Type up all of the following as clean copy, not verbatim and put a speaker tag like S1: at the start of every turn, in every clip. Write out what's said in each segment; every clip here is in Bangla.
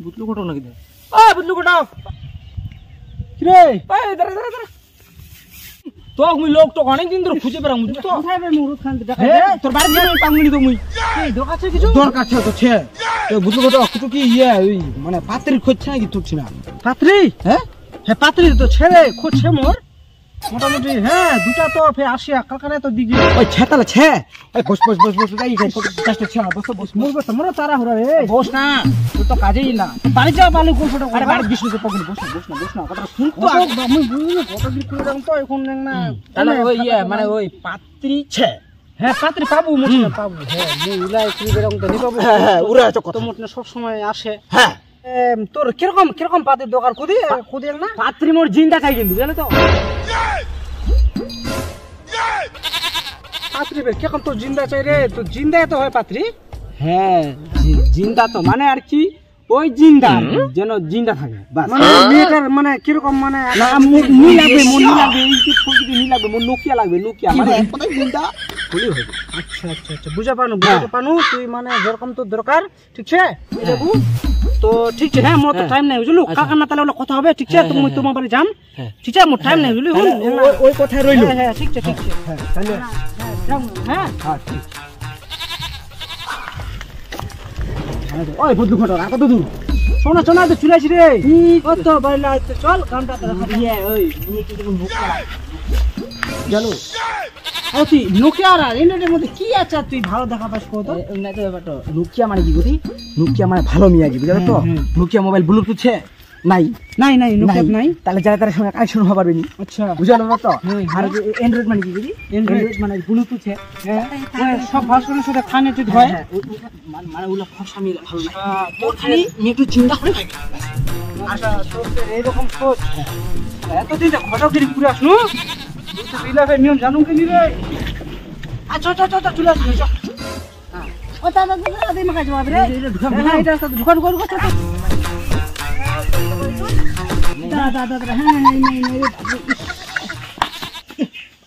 S1: বুতলু কোটাও নাকি দে ওই বুতলু কোটাও কি রে ওই দাঁড়া দাঁড়া দাঁড়া তো মুই লোক তো অনেক দিন ধরে খুঁজে বেড়াম তো কোথায় বে মুরুদ খান দেখা তোর বাড়ি গিয়ে আমি পাঙ্গনি তো মুই এই দরকার আছে কিছু দরকার আছে তো ছে তো বুতলু কোটাও কিছু কি ইয়ে ওই মানে পাত্রী খুঁজছে নাকি তুলছি না পাত্রী হ্যাঁ হ্যাঁ পাত্রী তো ছেড়ে খুঁজছে মোর মোটামুটি হ্যাঁ দুটা তো ফে আসিয়া কালকারে তো দিগি ওই ছেতালে ছে এই বস বস বস বস যাই কাজটা ছে বস বস মোর বস মোর তারা হরা রে বস না তুই তো কাজেই না বাড়ি যা বালু কোন ফটো আরে বাড়ি বিষ্ণু পকন বস না কথা শুন তো আমি বুঝি ফটো ক্লিক করে দাম তো এখন না তাহলে ওই ইয়ে মানে ওই পাত্রী ছে হ্যাঁ পাত্রী পাবো মোটে পাবো হ্যাঁ মুই উলাই কি বেরং তো নি পাবো হ্যাঁ উড়া তো কত মোটে সব সময় আসে হ্যাঁ তোর কিরকম কিরকম পাত্রীর দরকার খুদি খুদি না পাত্রী মোর জিন্দা চাই কিন্তু জানো তো পাত্রী বে কিরকম তো জিন্দা চাই রে তো জিন্দাই তো হয় পাত্রী হ্যাঁ জিন্দা তো মানে আর কি ওই জিন্দা যেন জিন্দা থাকে বাস মানে মেয়েটার মানে কিরকম মানে না নি লাগবে মনি লাগবে এই ফোন দিকে নি লাগবে মন নোকিয়া লাগবে নোকিয়া মানে একটাই জিন্দা হলি হবে আচ্ছা আচ্ছা আচ্ছা বুঝা পানো তুই মানে যেরকম তো দরকার ঠিক আছে দেখু তো ঠিক আছে হ্যাঁ মোর তো টাইম নাই বুঝলু কাকা না তাহলে ওলা কথা হবে ঠিক আছে তুমি তোমার বাড়ি যাম ঠিক আছে মোর টাইম নাই বুঝলু ওই কথাই রইলো হ্যাঁ ঠিক আছে হ্যাঁ তাহলে হ্যাঁ হ্যাঁ ঠিক ওই বদলু ঘটনা কত দূর সোনা সোনা তো চুলাইছি রে কত বাইলা চল কামটা তো রাখা দিয়ে ওই নিয়ে কি তুমি মুখ চলো আরে তুই নোকিয়া আর ইন্টারনেটের মধ্যে কি আছে তুই ভালো দেখা পাস কত না তো ব্যাপারটা নোকিয়া মানে কি গতি নোকিয়া মানে ভালো মিয়া কি বুঝছো তো নোকিয়া মোবাইল ব্লুটুথ আছে নাই নাই নাই নোকিয়া নাই তাহলে যারা তার সঙ্গে কানেকশন হওয়া পারবে নি আচ্ছা বুঝালো না তো আর অ্যান্ড্রয়েড মানে কি গতি অ্যান্ড্রয়েড মানে ব্লুটুথ আছে হ্যাঁ সব ভার্সনের সাথে কানেক্টেড হয় মানে ওগুলো ভাষা মিলে ভালো না তোর খালি একটু চিন্তা করে থাকে আচ্ছা তোর এরকম সোচ এতদিন ঘটকগিরি পুরো আসলো তো বিলাফে নিয়ম জানুম কি নি রে আচ্ছা আচ্ছা আচ্ছা চলে আসো হ্যাঁ ও দাদা দাদা দে মাকা জবাব রে হ্যাঁ এটা তো দোকান করব তো দাদা দাদা হ্যাঁ নাই নাই নাই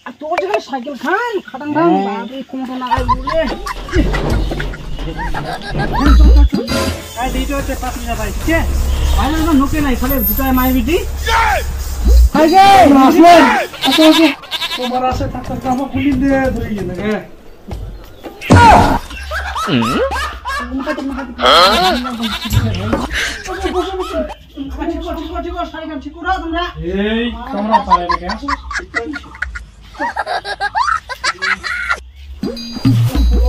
S1: আর তোর যেখানে সাইকেল খান খাটাং খান বাপরে কোমরটা লাগাই বলে আই দিটো তে পাঁচ না ভাই ঠিক আছে ভালো না নোকে নাই খালি দুটায় মাই বিটি আই গে আসলে আসলে তোমার আছে টাকা কাম খুলি দে ধরে গেল গে এই তোমরা পারে না কেন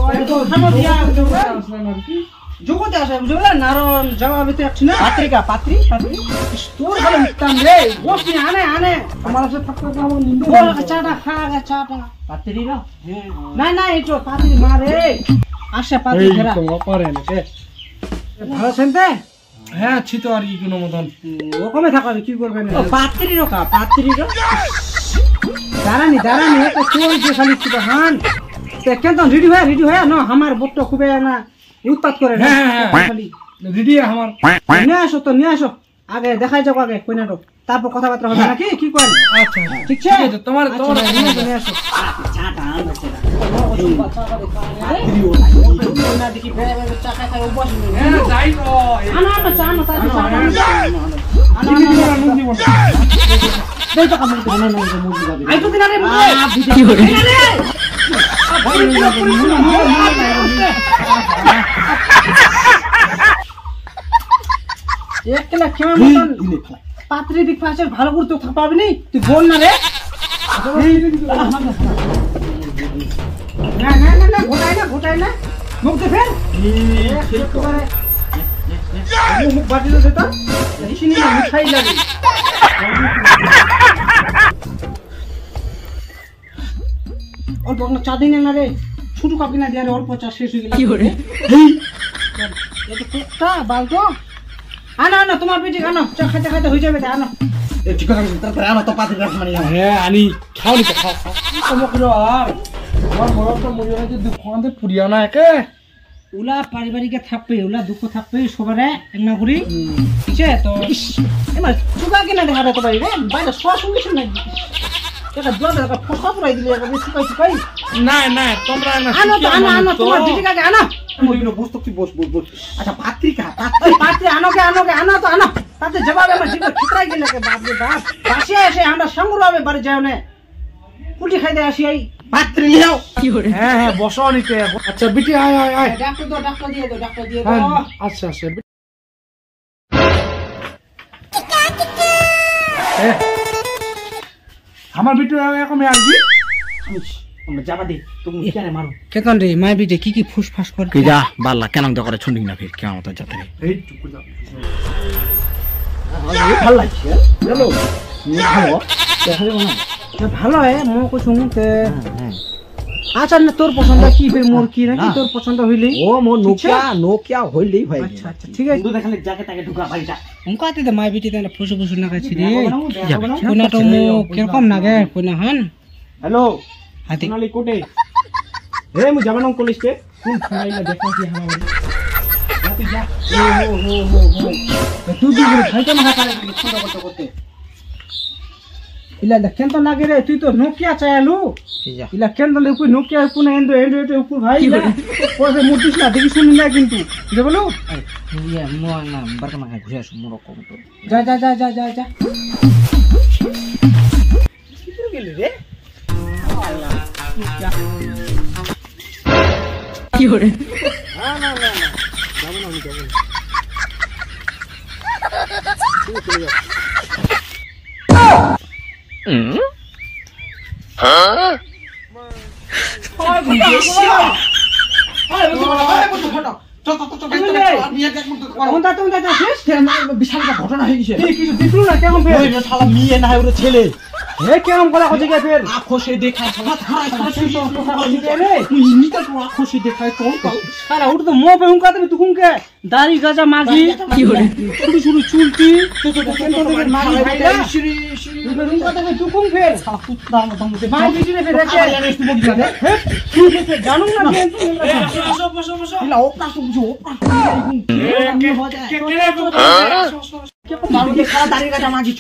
S1: ওই তো খানো দিয়া জগতে আসে বুঝলা নারন জবাবে তো একছ না পাত্রিকা পাত্রী পাত্রী তোর ভালো মিটাম রে বস নি আনে আনে আমার কাছে থাকতে কাম নিন্দু চাটা খা চাটা পাত্রী না না না এটো পাত্রী মারে আসে পাত্রী ঘেরা তো পারে না কে ভালো শুনতে হ্যাঁ আছি তো আর কি কোনো মতন ও কমে থাকবে কি করবে না পাত্রী রকা পাত্রী র দাঁড়ানি একটা চোর যে খালি ছিল হান তে কেন রেডি হয় না আমার বট্টো খুবে না উৎপাত করে হ্যাঁ খালি রেডি আমার নিয়ে আসো আগে দেখাই যাও আগে কইনাটো তারপর কথাবার্তা হবে নাকি কি করেন আচ্ছা ঠিক আছে তোমার নিয়ে আসো চাটা আনবে সেটা না দেখি বেড়ে চা খাই ও বসে হ্যাঁ যাই তো আনা চা না তাই চা আনা দেই তো কাম না মুজি যাবে আই তো দিনা রে কি হরে একলা কেমন মতন পাত্রী দিক পাশে ভালো করে তো পাবি নি তুই বল না রে না ঘোটাই না মুখ দে ফের মুখ বাটি দে তো চিনি না মিঠাই লাগে
S2: অল্প না চা দিন না রে ছোট কাপ কিনা দিয়ে অল্প চা শেষ হয়ে গেল
S1: কি করে
S2: এটা কোটা বালতো আনো আনো তোমার বেটি আনো চা খাইতে খাইতে হয়ে যাবে আনো
S3: এ ঠিক আছে তারপরে আমার তো পাতে রাখ মানে
S1: হ্যাঁ আনি খাওনি তো খাও
S3: সমগ্র আর আমার মরটা মরিয়া যে দুখানে পুরিয়া না একে
S2: ওলা পারিবারিক থাকবে ওলা দুঃখ থাকবে সবারে একনা করি ঠিক আছে তো এবার চুকা কিনা দেখা তো ভাই রে বাইরে সস কিছু নাই এটা দুয়া টাকা ফসা পুরাই দিলে একটা বেশি পাই পাই
S1: না না তোমরা না
S2: আনো তো আনো আনো তোমার বেটি কাকে আনো
S3: মরিয়া বস তো কি বস আচ্ছা পাত্রিকা
S2: পাত্রে আনো কে আনো তো আনো তাতে জবাব আমার জীবন খিতরাই গেল কে বাপ রে বাপ পাশে এসে আমরা সংগ্রামে বাড়ি যাও না পুটি খাইতে আসি এই
S3: পাত্রি লিও
S1: কি করে হ্যাঁ হ্যাঁ বসো নিতে
S3: আচ্ছা বিটি আয় আয় আয়
S2: ডাক্তার দিয়ে দাও
S3: আচ্ছা আচ্ছা আমার বিটু এখন আসবি
S2: আমরা যাবা দে তুমি কেন মারো
S1: কেতন রে মাই বিটে কি ফুসফাস করে
S4: কি যা বাল্লা কেন তো করে ছুন্ডিং না ফির কেমন তো যাতে
S3: এই টুকু যা ভালো লাগছে হ্যালো ভালো
S2: ভালো মো কইছুং তে আচ্ছা না তোর পছন্দ কি ফির মোর কি নাকি তোর পছন্দ হইলি
S3: ও মো নোকিয়া হইলেই ভাই
S2: আচ্ছা আচ্ছা ঠিক আছে
S3: তুই দেখালে যাকে তাকে ঢুকা ভাই যা
S2: উনকাতে দে মাই বিটি তে ফুসু ফুসু না কাছি রে কোনা তো মো কিরকম লাগে কোনা হান
S3: হ্যালো
S2: হাতি
S3: সোনালি কোটে হে মু যাবে না কলেজে কোন ফাইলা দেখা কি হামা তুই যা
S2: তুই কি করে খাইতে না পারে ছোট করতে ইলা দেখেন তো লাগে রে তুই তো নোকিয়া চাইলু ইলা কেন তো লুকুই নোকিয়া কোন এন্ড্রয়েড উপর ভাই ইলা পরে মুটিস না দেখি শুনি না কিন্তু যে বলো ইয়া মো না বারকা মা ঘুরে আসু মোর কম তো যা যা যা যা যা যা কি গেলি রে
S1: কি করে
S2: না না না যাব না আমি যাব না
S3: বিশাল ঘটনা হয়ে গেছে
S2: কিছু দেখলু না কেমন
S3: মেয়ে না ওর ছেলে
S2: হে কেমন করা হচ্ছে গে ফের
S3: আঁখো সে দেখায়
S2: রে
S3: নিতে তো আঁখো সে দেখায় কোন
S2: সারা উঠ তো মো পে হুঙ্কা তুমি তুকুমকে দাড়ি গাজা মাগি
S1: কি করে
S2: শুরু শুরু চুলতি কেন তো দেখেন মাগি ভাইলা
S3: শ্রী শ্রী
S2: তুমি হুঙ্কা তুমি তুকুম ফের
S3: সালা কুত্তা মত
S2: মাই বিটিরে ফের রেখে হে কি হচ্ছে জানো না কেন তুমি
S3: ইলা ওপনা তো বুঝো ওপনা
S2: কে কে
S3: মারুকে খালা দাড়ি গাজা মাগি